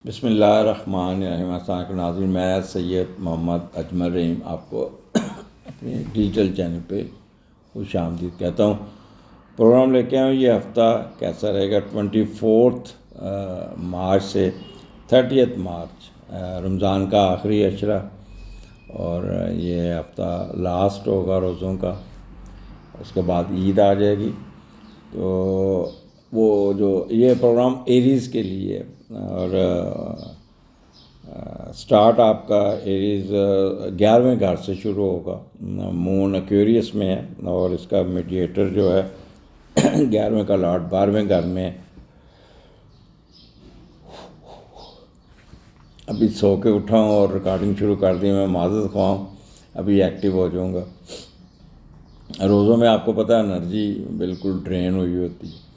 بسم اللہ الرحمن الرحیم۔ السلام علیکم ناظرین، میں سید محمد اجمل رحیم آپ کو اپنے ڈیجیٹل چینل پہ خوش آمدید کہتا ہوں۔ پروگرام لے کے آؤں یہ ہفتہ کیسا رہے گا 24 مارچ سے 30 مارچ، رمضان کا آخری عشرہ، اور یہ ہفتہ لاسٹ ہوگا روزوں کا، اس کے بعد عید آ جائے گی۔ تو وہ جو یہ پروگرام ایریز کے لیے ہے، اور سٹارٹ آپ کا ایریز 11ویں گھر سے شروع ہوگا۔ مون ایکویریس میں ہے، اور اس کا میڈیٹر جو ہے 11ویں کا لاٹ 12ویں گھر میں ہے۔ ابھی سو کے اٹھا ہوں اور ریکارڈنگ شروع کر دی، میں معذرت خواہ ہوں، ابھی ایکٹیو ہو جاؤں گا۔ روزوں میں آپ کو پتہ ہے انرجی بالکل ڈرین ہوئی ہوتی ہے۔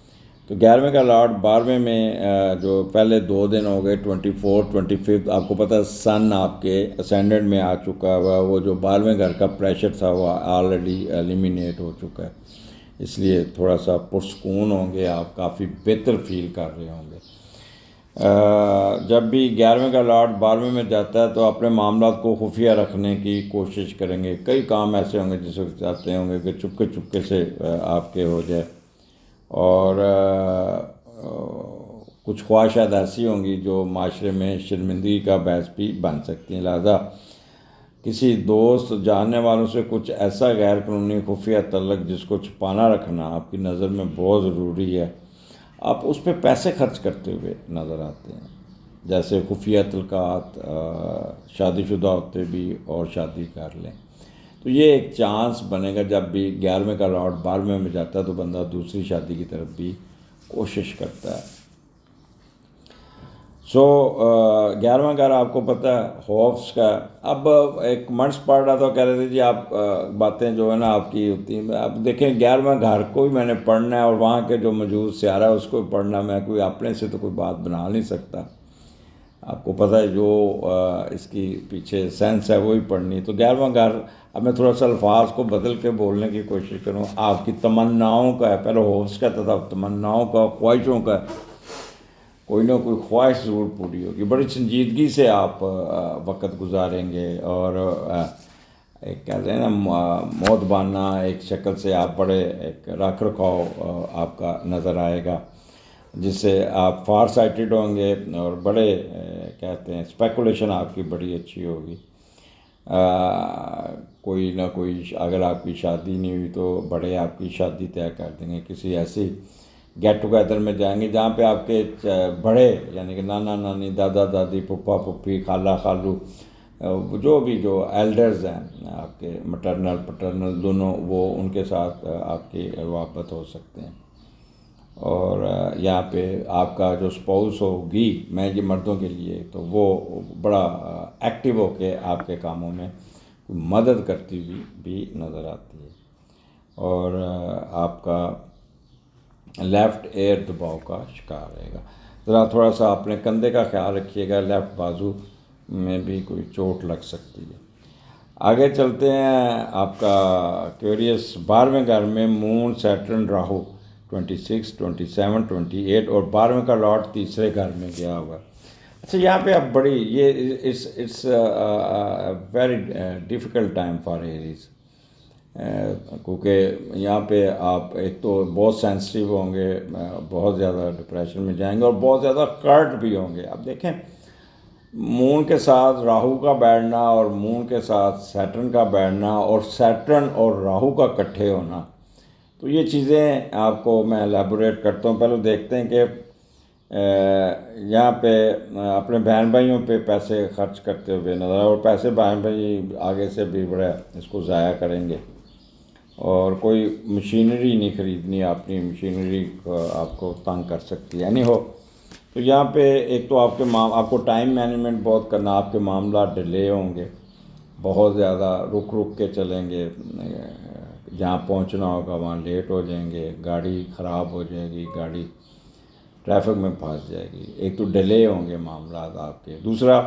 تو 11ویں کا لاٹ 12ویں میں جو پہلے 2 دن ہو گئے 24 25، آپ کو پتہ ہے سن آپ کے اسینڈنٹ میں آ چکا ہوا، وہ جو 12ویں گھر کا پریشر تھا وہ آلریڈی ایلیمینیٹ ہو چکا ہے، اس لیے تھوڑا سا پرسکون ہوں گے، آپ کافی بہتر فیل کر رہے ہوں گے۔ جب بھی 11ویں کا لاٹ 12ویں میں جاتا ہے تو اپنے معاملات کو خفیہ رکھنے کی کوشش کریں گے۔ کئی کام ایسے ہوں گے جس وقت چاہتے ہوں گے کہ چپکے سے آپ کے ہو جائے، اور کچھ خواہشات ایسی ہوں گی جو معاشرے میں شرمندگی کا باعث بھی بن سکتی ہیں۔ لہذا کسی دوست جاننے والوں سے کچھ ایسا غیر قانونی خفیہ تعلق جس کو چھپانا رکھنا آپ کی نظر میں بہت ضروری ہے، آپ اس پہ پیسے خرچ کرتے ہوئے نظر آتے ہیں، جیسے خفیہ تعلقات، شادی شدہ ہوتے بھی اور شادی کر لیں۔ تو یہ ایک چانس بنے گا، جب بھی 11ویں کا لاٹ 12ویں میں جاتا ہے تو بندہ دوسری شادی کی طرف بھی کوشش کرتا ہے۔ 11واں گھر آپ کو پتہ ہے ہوپس کا۔ اب ایک منٹس پڑھ رہا تھا، کہہ رہے تھے جی آپ باتیں جو ہے نا آپ کی ہوتی ہیں، اب دیکھیں 11واں گھر کو بھی میں نے پڑھنا ہے اور وہاں کے جو موجود سیارہ ہے اس کو بھی پڑھنا، میں کوئی اپنے سے تو کوئی بات بنا نہیں سکتا، آپ کو پتہ ہے جو اس کی پیچھے سینس ہے وہی پڑھنی۔ تو 11واں گھر، اب میں تھوڑا سا الفاظ کو بدل کے بولنے کی کوشش کروں، آپ کی تمناؤں کا ہے، پہلے ہوپس کا تھا، تمناؤں کا، خواہشوں کا، کوئی نہ کوئی خواہش ضرور پوری ہوگی۔ بڑی سنجیدگی سے آپ وقت گزاریں گے، اور ایک کہتے ہیں نا موت بانا ایک شکل سے آپ بڑے ایک رکھ رکھاؤ آپ کا نظر آئے گا، جس سے آپ فار سائٹڈ ہوں گے، اور بڑے کہتے ہیں اسپیکولیشن آپ کی بڑی اچھی ہوگی۔ کوئی نہ کوئی، اگر آپ کی شادی نہیں ہوئی تو بڑے آپ کی شادی طے کر دیں گے، کسی ایسی گیٹ ٹوگیدر میں جائیں گے جہاں پہ آپ کے بڑے، یعنی کہ نانا نانی، دادا دادی، پھپھا پھپھی، خالہ خالو، جو بھی جو ایلڈرز ہیں آپ کے مٹرنل پٹرنل دونوں، وہ ان کے ساتھ آپ کی روابط ہو سکتے ہیں۔ اور یہاں پہ آپ کا جو اسپاؤس ہوگی، میں یہ مردوں کے لیے، تو وہ بڑا ایکٹیو ہو کے آپ کے کاموں میں مدد کرتی ہوئی بھی نظر آتی ہے، اور آپ کا لیفٹ ایئر دباؤ کا شکار رہے گا۔ ذرا تھوڑا سا اپنے کندھے کا خیال رکھیے گا، لیفٹ بازو میں بھی کوئی چوٹ لگ سکتی ہے۔ آگے چلتے ہیں، آپ کا ایکویریس 12ویں گھر میں مون سیٹرن راہو 26 27 28، اور 12ویں کا لاٹ تیسرے گھر میں گیا ہوا۔ اچھا، یہاں پہ اب بڑی یہ it's very difficult time for Aries, کیونکہ یہاں پہ آپ ایک تو بہت سینسٹیو ہوں گے، بہت زیادہ ڈپریشن میں جائیں گے، اور بہت زیادہ کرٹ بھی ہوں گے۔ اب دیکھیں، مون کے ساتھ راہو کا بیٹھنا، اور مون کے ساتھ سیٹرن کا بیٹھنا، اور سیٹرن اور راہو کا اکٹھے ہونا، تو یہ چیزیں آپ کو میں ایلیبوریٹ کرتا ہوں۔ پہلے دیکھتے ہیں کہ یہاں پہ اپنے بہن بھائیوں پہ پیسے خرچ کرتے ہوئے نظر، اور پیسے بہن بھائی آگے سے بھی بڑے اس کو ضائع کریں گے، اور کوئی مشینری نہیں خریدنی، اپنی مشینری آپ کو تنگ کر سکتی ہے نہیں ہو۔ تو یہاں پہ ایک تو آپ کو ٹائم مینجمنٹ بہت کرنا، آپ کے معاملات ڈیلے ہوں گے، بہت زیادہ رک کے چلیں گے، جہاں پہنچنا ہوگا وہاں لیٹ ہو جائیں گے، گاڑی خراب ہو جائے گی، گاڑی ٹریفک میں پھنس جائے گی۔ ایک تو ڈیلے ہوں گے معاملات آپ کے، دوسرا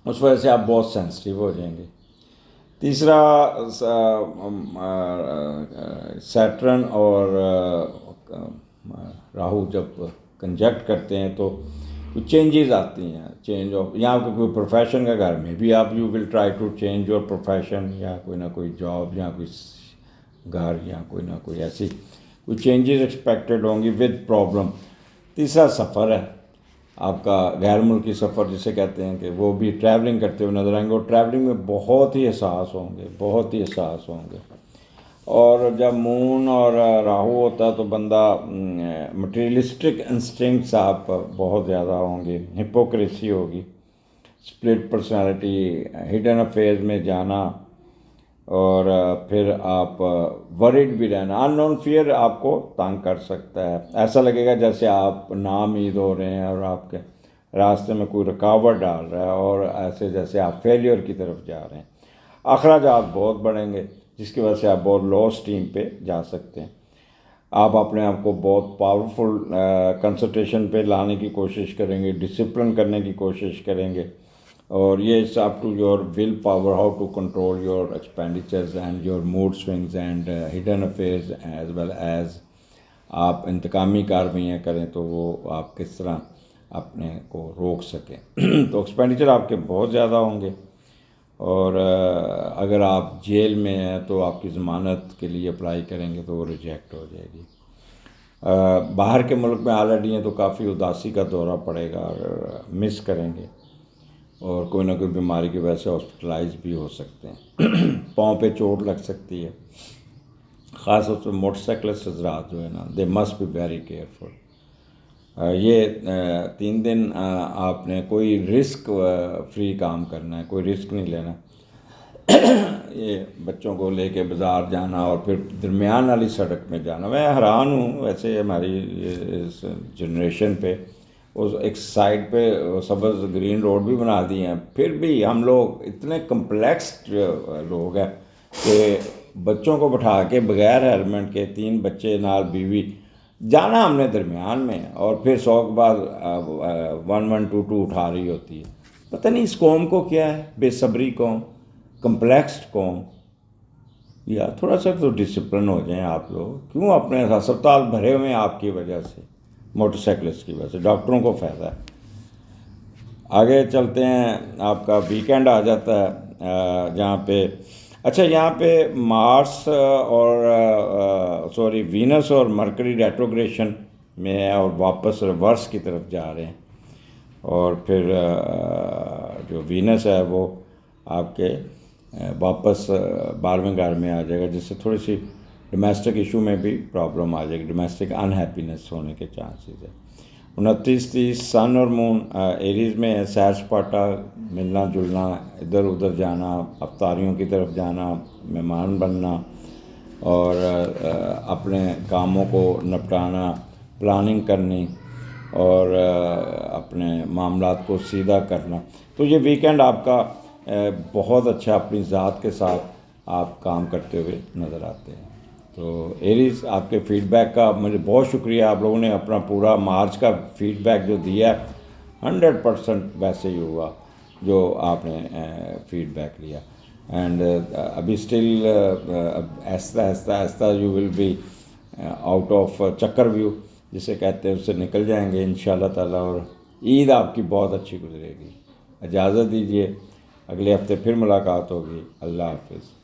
اس وجہ سے آپ بہت سینسٹیو ہو جائیں گے۔ تیسرا، سیٹرن اور راہو جب کنجکٹ کرتے ہیں تو کچھ چینجز آتی ہیں، چینج آف یہاں پہ کوئی پروفیشن کا گھر میں بھی آپ you will try to change your profession, یا کوئی نہ کوئی جاب یا کوئی گھر یا کوئی نہ کوئی ایسی کوئی چینجز ایکسپیکٹڈ ہوں گی ود پرابلم۔ تیسرا سفر ہے آپ کا، غیر ملکی سفر جسے کہتے ہیں، کہ وہ بھی ٹریولنگ کرتے ہوئے نظر آئیں گے، اور ٹریولنگ میں بہت ہی احساس ہوں گے، بہت ہی احساس ہوں گے۔ اور جب مون اور راہو ہوتا ہے تو بندہ مٹیریلسٹک انسٹنکٹس آپ بہت زیادہ ہوں گے، ہپوکریسی ہوگی، اسپلٹ پرسنالٹی، ہڈن افیئرز میں جانا، اور پھر آپ ورڈ بھی رہنا، ان نون فیئر آپ کو تنگ کر سکتا ہے، ایسا لگے گا جیسے آپ ناامید ہو رہے ہیں اور آپ کے راستے میں کوئی رکاوٹ ڈال رہا ہے، اور ایسے جیسے آپ فیلیور کی طرف جا رہے ہیں۔ اخراجات بہت بڑھیں گے جس کی وجہ سے آپ بہت لو اسٹیم پہ جا سکتے ہیں، آپ اپنے آپ کو بہت پاورفل کنسنٹریشن پہ لانے کی کوشش کریں گے، ڈسپلن کرنے کی کوشش کریں گے، اور یہ it's up to your will power how to control your expenditures and your mood swings and hidden affairs as well as آپ انتقامی کارروائیاں کریں تو وہ آپ کس طرح اپنے کو روک سکیں۔ تو ایکسپینڈیچر آپ کے بہت زیادہ ہوں گے، اور اگر آپ جیل میں ہیں تو آپ کی ضمانت کے لیے اپلائی کریں گے تو وہ ریجیکٹ ہو جائے گی۔ باہر کے ملک میں آلریڈی ہیں تو کافی اداسی کا دورہ پڑے گا، اور مس کریں گے، اور کوئی نہ کوئی بیماری کی وجہ سے ہاسپٹلائز بھی ہو سکتے ہیں، پاؤں پہ چوٹ لگ سکتی ہے، خاص طور پہ موٹر سائیکلسٹ حضرات جو ہے نا، they must be very careful. یہ 3 دن آپ نے کوئی رسک فری کام کرنا ہے، کوئی رسک نہیں لینا۔ یہ بچوں کو لے کے بازار جانا اور پھر درمیان والی سڑک میں جانا، میں حیران ہوں ویسے ہماری اس جنریشن پہ، اس ایک سائڈ پہ سبز گرین روڈ بھی بنا دی ہیں، پھر بھی ہم لوگ اتنے کمپلیکس لوگ ہیں کہ بچوں کو بٹھا کے بغیر ہیلمٹ کے 3 بچے نال بیوی جانا ہم نے درمیان میں، اور پھر 100 کے بعد 1122 اٹھا رہی ہوتی ہے۔ پتہ نہیں اس قوم کو کیا ہے، بے صبری قوم، کمپلیکسڈ قوم۔ یا تھوڑا سا تو ڈسپلن ہو جائیں آپ لوگ، کیوں اپنے ہسپتال بھرے ہوئے ہیں آپ کی وجہ سے، موٹر سائیکلسٹ کی وجہ سے، ڈاکٹروں کو فائدہ ہے۔ آگے چلتے ہیں، آپ کا ویکینڈ آ جاتا ہے جہاں پہ اچھا یہاں پہ مارس اور وینس اور مرکری ریٹروگریشن میں ہے، اور واپس ریورس کی طرف جا رہے ہیں، اور پھر جو وینس ہے وہ آپ کے واپس 12ویں گھر میں آ جائے گا، جس سے تھوڑی سی ڈومیسٹک ایشو میں بھی پرابلم آ جائے گی، ڈومیسٹک انہیپینس ہونے کے چانسز ہے۔ 29-30 سن اور مون ایریز میں ہے، سیر سپاٹا، ملنا جلنا، ادھر ادھر جانا، افطاریوں کی طرف جانا، مہمان بننا، اور اپنے کاموں کو نپٹانا، پلاننگ کرنی، اور اپنے معاملات کو سیدھا کرنا۔ تو یہ ویکینڈ آپ کا بہت اچھا اپنی ذات کے ساتھ آپ کام کرتے ہوئے نظر آتے ہیں۔ تو ایریز، آپ کے فیڈ بیک کا مجھے بہت شکریہ، آپ لوگوں نے اپنا پورا مارچ کا فیڈ بیک جو دیا ہے 100% ویسے ہی ہوا جو آپ نے فیڈ بیک لیا، اینڈ ابھی اسٹل آہستہ آہستہ آہستہ you will be out of چکر ویو جسے کہتے ہیں، اس سے نکل جائیں گے انشاءاللہ تعالیٰ، اور عید آپ کی بہت اچھی گزرے گی۔ اجازت دیجیے، اگلے ہفتے پھر ملاقات ہوگی۔ اللہ حافظ۔